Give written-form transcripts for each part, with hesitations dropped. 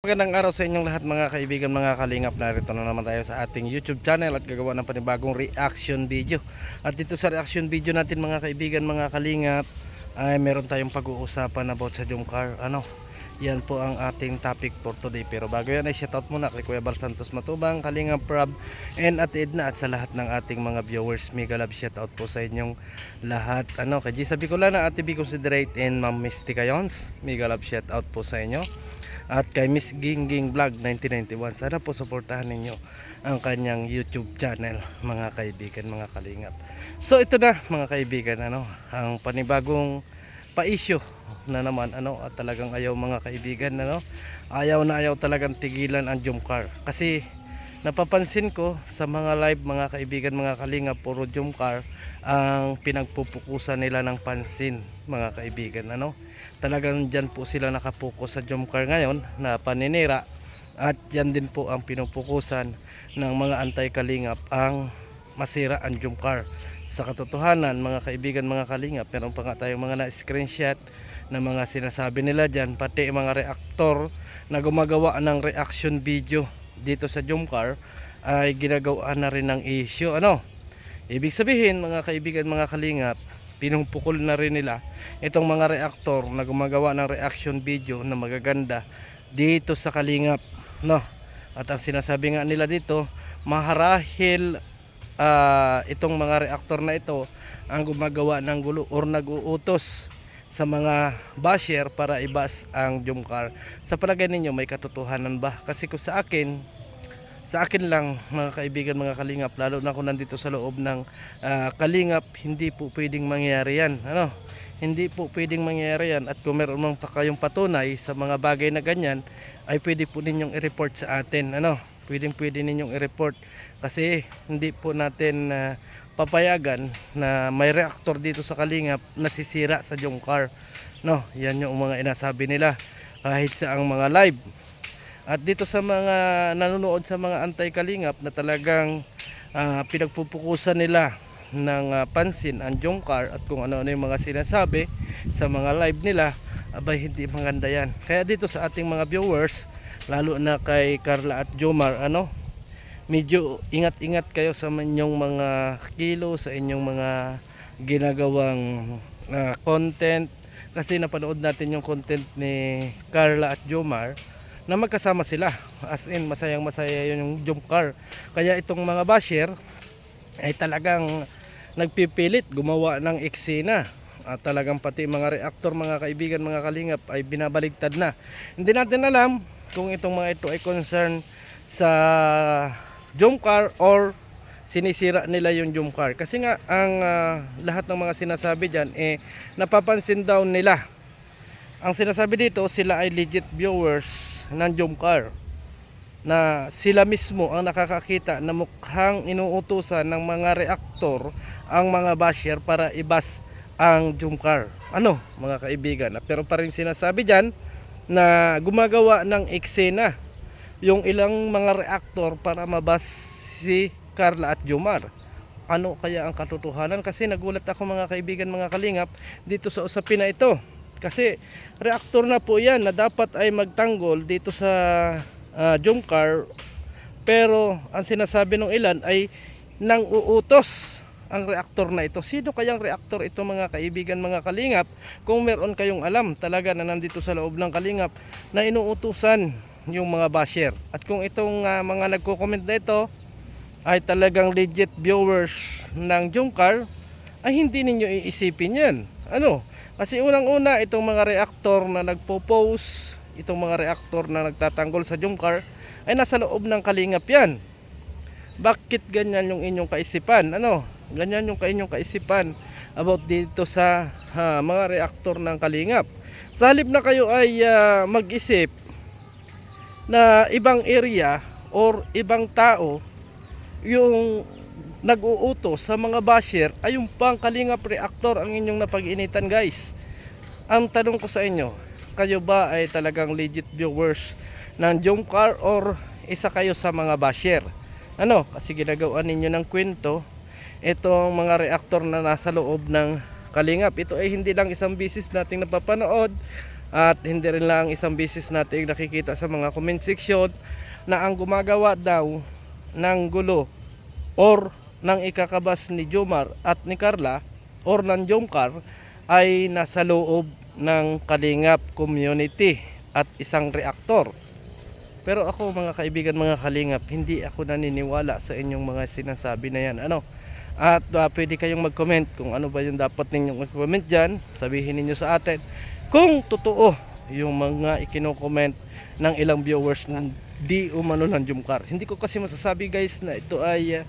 Magandang araw sa inyong lahat mga kaibigan, mga kalingap. Narito na naman tayo sa ating YouTube channel at gagawa ng panibagong reaction video. At dito sa reaction video natin mga kaibigan, mga kalingap, ay meron tayong pag-uusapan about sa Jomcar. Yan po ang ating topic for today. Pero bago yan ay shoutout muna kay Kuya Bal Santos Matubang, Kalingap Prab, and Ate Edna, at sa lahat ng ating mga viewers. Mega love shoutout po sa inyong lahat. Kay Gisa Bicolana, Ate B Considerate, and Ma'am Misty Cayons, mega love shoutout po sa inyo. At kay Miss Gingging Vlog 1991, sana po suportahan ninyo ang kanyang YouTube channel mga kaibigan, mga kalingap. So ito na mga kaibigan, ang panibagong pa-issue na naman, at talagang ayaw mga kaibigan, ayaw na ayaw talagang tigilan ang Jomcar. Kasi napapansin ko sa mga live mga kaibigan, mga kalingap, puro Jomcar ang pinagpupukusan nila ng pansin mga kaibigan. Talagang dyan po sila nakapokus sa Jomcar ngayon na paninira, at dyan din po ang pinupukusan ng mga anti-kalingap ang masira ang Jomcar. Sa katotohanan mga kaibigan, mga kalingap, meron pa nga tayong mga na-screenshot na mga sinasabi nila dyan, pati mga reactor na gumagawa ng reaction video dito sa Jomcar ay ginagawa na rin ng issue. Ibig sabihin mga kaibigan, mga kalingap, pinupukol na rin nila itong mga reactor na gumagawa ng reaction video na magaganda dito sa Kalingap, At ang sinasabi nga nila dito, maharahil itong mga reactor na ito ang gumagawa ng gulo or nag-uutos sa mga basher para ibas ang Jomcar. Sa palagay ninyo may katotohanan ba? Kasi kung sa akin lang mga kaibigan, mga kalingap, lalo na kung nandito sa loob ng kalingap, hindi po pwedeng mangyari yan. Hindi po pwedeng mangyari yan. At kung meron mang kayong patunay sa mga bagay na ganyan, ay pwede po ninyong i-report sa atin. Pwede ninyong i-report, kasi hindi po natin papayagan na may reactor dito sa kalingap nasisira sa Jomcar. Yan yung mga inasabi nila kahit sa ang mga live. At dito sa mga nanonood sa mga anti-kalingap na talagang pinagpupukusan nila ng pansin ang Jomcar at kung ano-ano yung mga sinasabi sa mga live nila, abay hindi maganda yan. Kaya dito sa ating mga viewers, lalo na kay Carla at Jomar, medyo ingat-ingat kayo sa inyong mga kilo, sa inyong mga ginagawang content. Kasi napanood natin yung content ni Carla at Jomar na magkasama sila, as in masayang masaya yun yung Jomcar. Kaya itong mga basher ay talagang nagpipilit gumawa ng eksena, at talagang pati mga reactor mga kaibigan, mga kalingap, ay binabaligtad na. Hindi natin alam kung itong mga ito ay concern sa Jomcar or sinisira nila yung Jomcar. Kasi nga ang lahat ng mga sinasabi dyan napapansin daw nila. Ang sinasabi dito, sila ay legit viewers ng Jomcar, na sila mismo ang nakakakita na mukhang inuutusan ng mga reactor ang mga basher para ibas ang Jomcar. Mga kaibigan, pero pa rin sinasabi dyan na gumagawa ng eksena yung ilang mga reactor para mabas si Carla at Jomar. Ano kaya ang katotohanan? Kasi nagulat ako mga kaibigan, mga kalingap, dito sa usapin na ito. Kasi reactor na po yan na dapat ay magtanggol dito sa Jomcar, pero ang sinasabi ng ilan ay nang uutos ang reactor na ito. Sino kayang reactor ito mga kaibigan, mga kalingap? Kung meron kayong alam talaga na nandito sa loob ng kalingap na inuutusan yung mga basher, at kung itong mga nagko-comment na ito ay talagang legit viewers ng Jomcar, ay hindi ninyo iisipin yan. Kasi unang-una, itong mga reactor na nagpo-post, itong mga reactor na nagtatanggol sa Jomcar, ay nasa loob ng kalingap yan. Bakit ganyan yung inyong kaisipan? Ganyan yung inyong kaisipan about dito sa mga reactor ng kalingap. Sa halip na kayo ay mag-isip na ibang area or ibang tao yung nag-uutos sa mga basher, ay yung pang kalingap reactor ang inyong napag-initan, guys. Ang tanong ko sa inyo, kayo ba ay talagang legit viewers ng Jomcar or isa kayo sa mga basher? Kasi ginagawa ninyo ng kwento itong mga reactor na nasa loob ng kalingap. Ito ay hindi lang isang bisis nating napapanood, At hindi rin lang isang beses natin nakikita sa mga comment section na ang gumagawa daw ng gulo or ng ikakabas ni Jomar at ni Carla or ng Jomcar ay nasa loob ng Kalingap community at isang reaktor. Pero ako mga kaibigan, mga kalingap, hindi ako naniniwala sa inyong mga sinasabi na yan. At pwede kayong mag-comment kung ano ba yung dapat ninyong mag-comment dyan. Sabihin ninyo sa atin kung totoo yung mga ikino-comment ng ilang viewers ng di umano ng Jomcar. Hindi ko kasi masasabi guys na ito ay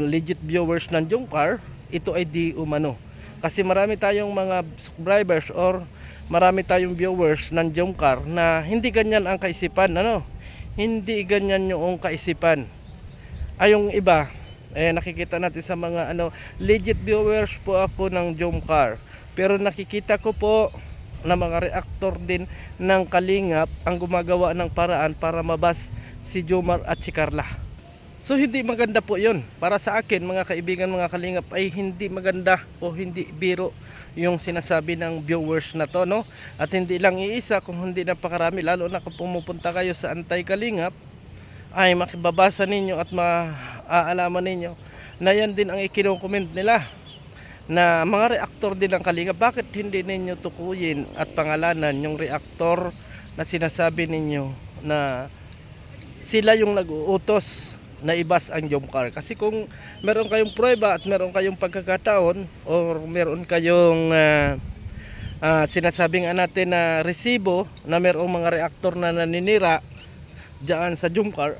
legit viewers ng Jomcar. Ito ay di umano. Kasi marami tayong mga subscribers or marami tayong viewers ng Jomcar na hindi ganyan ang kaisipan, hindi ganyan yung kaisipan. Ay yung iba, nakikita natin sa mga legit viewers po ako ng Jomcar. Pero nakikita ko po na mga reactor din ng Kalingap ang gumagawa ng paraan para mabas si Jomar at si Carla. So hindi maganda po yun. Para sa akin mga kaibigan, mga kalingap, ay hindi maganda o hindi biro yung sinasabi ng viewers na to, At hindi lang iisa, kung hindi napakarami, lalo na kung pumupunta kayo sa Antay-Kalingap, ay makibabasa ninyo at maaalaman ninyo na yan din ang ikino-comment nila, na mga reaktor din ng Kalingap. Bakit hindi ninyo tukuyin at pangalanan yung reaktor na sinasabi ninyo na sila yung nag-uutos na ibas ang Jomcar? Kasi kung meron kayong prueba at meron kayong pagkakataon or meron kayong sinasabing natin na resibo na merong mga reaktor na naninira diyan sa Jomcar,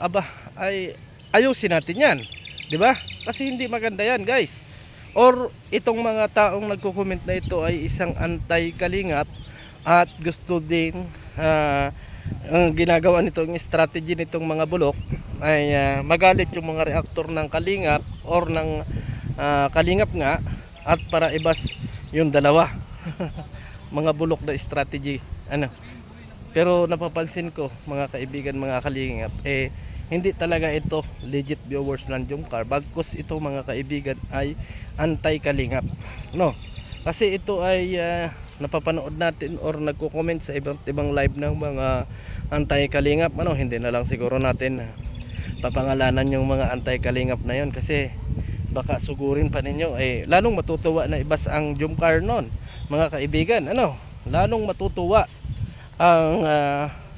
ay ayusin natin yan, di ba? Kasi hindi maganda yan guys. Or itong mga taong nagko-comment na ito ay isang anti-Kalingap at gusto din ang ginagawa nitong strategy nitong mga bulok ay magalit yung mga reaktor ng Kalingap or ng Kalingap nga at para ibas yung dalawa. Mga bulok na strategy. Pero napapansin ko mga kaibigan, mga Kalingap, hindi talaga ito legit viewers ng Jomcar. Bagkus ito mga kaibigan ay anti-Kalingap, kasi ito ay napapanood natin or nagko-comment sa ibang live ng mga anti-Kalingap, hindi na lang siguro natin papangalanan yung mga anti-Kalingap na yon, kasi baka sugurin pa ninyo, lalong matutuwa na ibas ang Jomcar noon mga kaibigan. Lalong matutuwa ang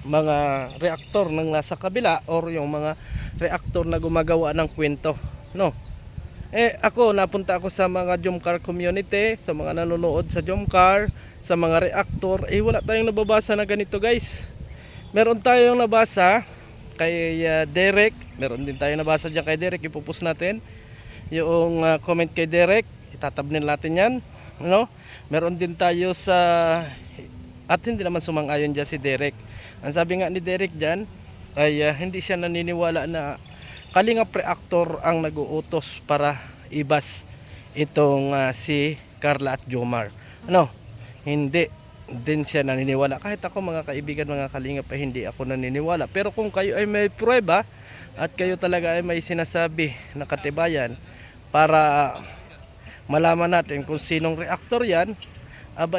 mga reaktor ng nasa kabila or yung mga reaktor na gumagawa ng kwento, ako napunta ako sa mga Jomcar community, sa mga nanonood sa Jomcar, sa mga reaktor, wala tayong nababasa na ganito guys. Meron tayong nabasa kay Derek, meron din tayong nabasa diyan kay Derek. Ipopost natin yung comment kay Derek, itatabnin natin yan, meron din tayo sa, at hindi naman sumang-ayon dyan si Derek. Ang sabi nga ni Derek dyan ay hindi siya naniniwala na Kalingap reactor ang nag-uutos para ibas itong si Carla at Jomar. Hindi din siya naniniwala. Kahit ako mga kaibigan, mga Kalingap, ay hindi ako naniniwala. Pero kung kayo ay may prueba at kayo talaga ay may sinasabi na katibayan para malaman natin kung sinong reactor yan,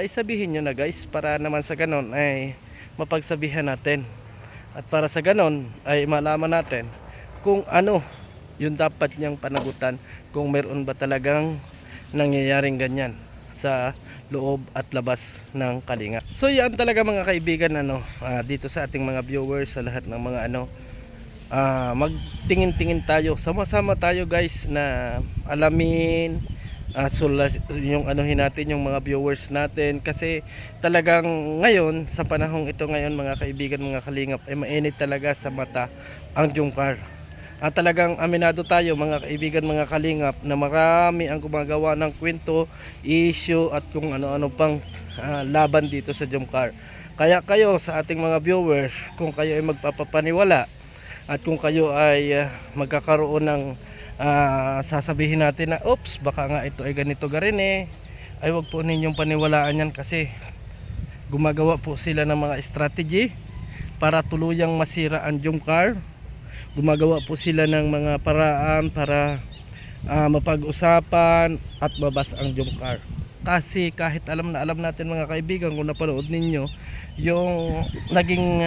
isabihin nyo na guys, para naman sa ganon ay mapagsabihan natin. At para sa ganon ay malaman natin kung ano yung dapat niyang panagutan, kung meron ba talagang nangyayaring ganyan sa loob at labas ng Kalingap. So yan talaga mga kaibigan, dito sa ating mga viewers, sa lahat ng mga magtingin-tingin tayo, sama-sama tayo guys na alamin yung natin yung mga viewers natin, kasi talagang ngayon sa panahong ito ngayon mga kaibigan, mga Kalingap, ay mainit talaga sa mata ang Jomcar. At talagang aminado tayo mga kaibigan, mga Kalingap, na marami ang gumagawa ng kwento, issue at kung ano-ano pang laban dito sa Jomcar. Kaya kayo sa ating mga viewers, kung kayo ay magpapapaniwala at kung kayo ay magkakaroon ng sasabihin natin na oops, baka nga ito ay ganito garin, ay wag po ninyong paniwalaan yan, kasi gumagawa po sila ng mga strategy para tuluyang masira ang Jomcar. Gumagawa po sila ng mga paraan para mapag-usapan at mabas ang Jomcar. kasi kahit alam na alam natin mga kaibigan, kung napanood ninyo yung naging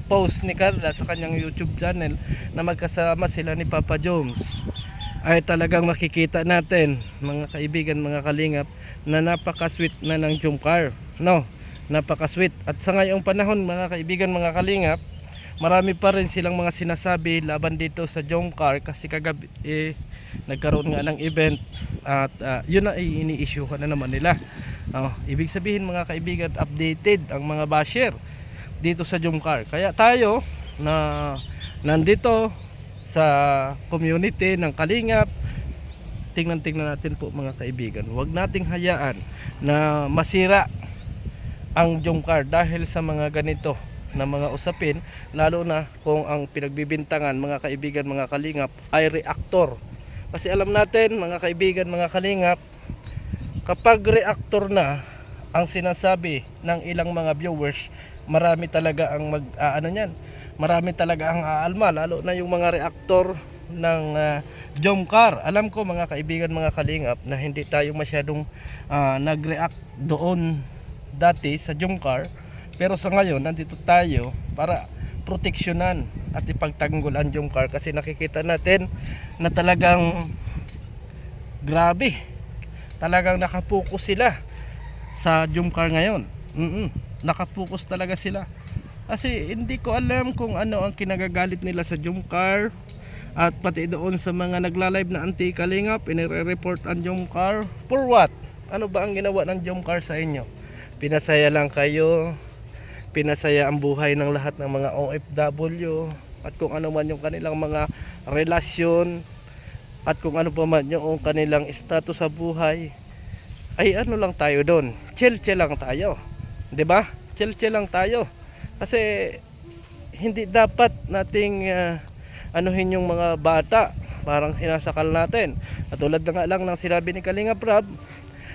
post ni Carla sa kanyang YouTube channel na magkasama sila ni Papa Jones, ay talagang makikita natin mga kaibigan, mga kalingap, na napaka-sweet na ng Jomcar, no? Napaka-sweet. At sa ngayong panahon mga kaibigan, mga kalingap, marami pa rin silang mga sinasabi laban dito sa Jomcar kasi kagabi nagkaroon nga ng event at yun na ini-issuehan na naman nila. Ibig sabihin mga kaibigan, updated ang mga basher dito sa Jomcar. Kaya tayo na nandito sa community ng Kalingap, tingnan natin po mga kaibigan, huwag nating hayaan na masira ang Jomcar dahil sa mga ganito na mga usapin, lalo na kung ang pinagbibintangan mga kaibigan, mga kalingap, ay reactor. Kasi alam natin mga kaibigan, mga kalingap, kapag reactor na ang sinasabi ng ilang mga viewers, marami talaga ang marami talaga ang aalma, lalo na yung mga reactor ng Jomcar. Alam ko mga kaibigan, mga kalingap, na hindi tayo masyadong nag-react doon dati sa Jomcar, pero sa ngayon nandito tayo para proteksyonan at ipagtanggol ang Jomcar kasi nakikita natin na talagang grabe, talagang nakapokus sila sa Jomcar ngayon. Nakapokus talaga sila kasi hindi ko alam kung ano ang kinagagalit nila sa Jomcar. At pati doon sa mga nagla-live na anti-kalingap, inire-report ang Jomcar for what? Ano ba ang ginawa ng Jomcar sa inyo? Pinasaya lang kayo, pinasaya ang buhay ng lahat ng mga OFW, at kung ano man yung kanilang mga relasyon, at kung ano pa man yung kanilang status sa buhay, ay ano lang tayo doon, chill lang tayo, 'di ba? Chill lang tayo. Kasi hindi dapat nating anuhin yung mga bata, parang sinasakal natin. At tulad na nga lang ng sinabi ni Kalingap Rab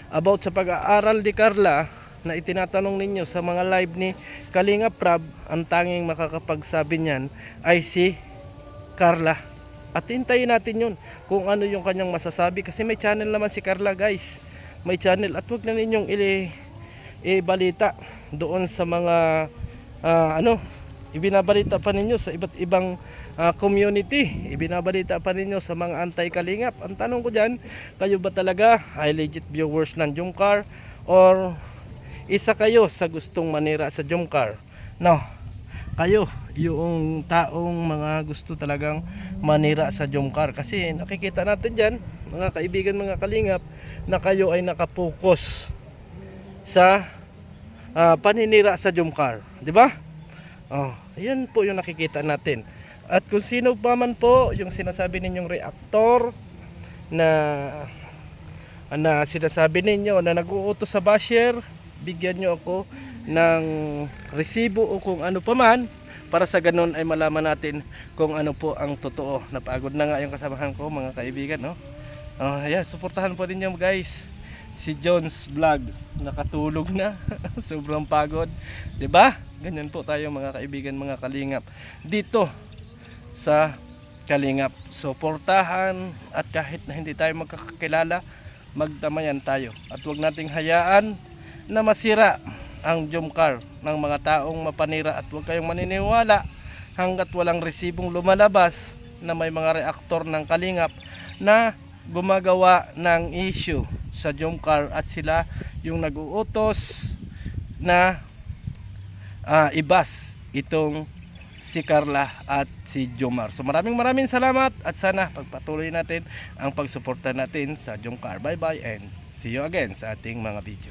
about sa pag-aaral ni Carla, na itinatanong ninyo sa mga live ni Kalingap Rab, ang tanging makakapagsabi niyan ay si Carla. At hintayin natin yun kung ano yung kanyang masasabi, kasi may channel naman si Carla, guys. May channel, at huwag na ninyong ibalita doon sa mga ibinabalita pa ninyo sa iba't ibang community, ibinabalita pa ninyo sa mga anti-kalingap. Ang tanong ko dyan, kayo ba talaga ay legit viewers ng Jomcar, or isa kayo sa gustong manira sa Jomcar? No, kayo yung taong mga gusto talagang manira sa Jomcar, kasi nakikita natin dyan mga kaibigan, mga kalingap, na kayo ay nakapokus sa paninira sa Jomcar, di ba? Yan po yung nakikita natin. At kung sino pa man po yung sinasabi ninyong reactor na sinasabi ninyo na nag-uutos sa basher, bigyan nyo ako ng resibo o kung ano pa man, para sa ganun ay malaman natin kung ano po ang totoo. Napagod na nga yung kasamahan ko mga kaibigan, no? Ayan, suportahan po ninyo guys si Jones Vlog, nakatulog na. Sobrang pagod, 'di ba? Ganyan po tayo mga kaibigan, mga kalingap dito sa Kalingap. Suportahan, at kahit na hindi tayo magkakakilala, magdamayan tayo, at huwag nating hayaan na masira ang Jomcar ng mga taong mapanira. At huwag kayong maniniwala hanggat walang resibong lumalabas na may mga reaktor ng Kalingap na gumagawa ng issue sa Jomcar at sila yung nag-uutos na ibas itong si Carla at si Jomar. So maraming salamat, at sana pagpatuloy natin ang pagsuporta natin sa Jomcar. Bye bye and see you again sa ating mga video.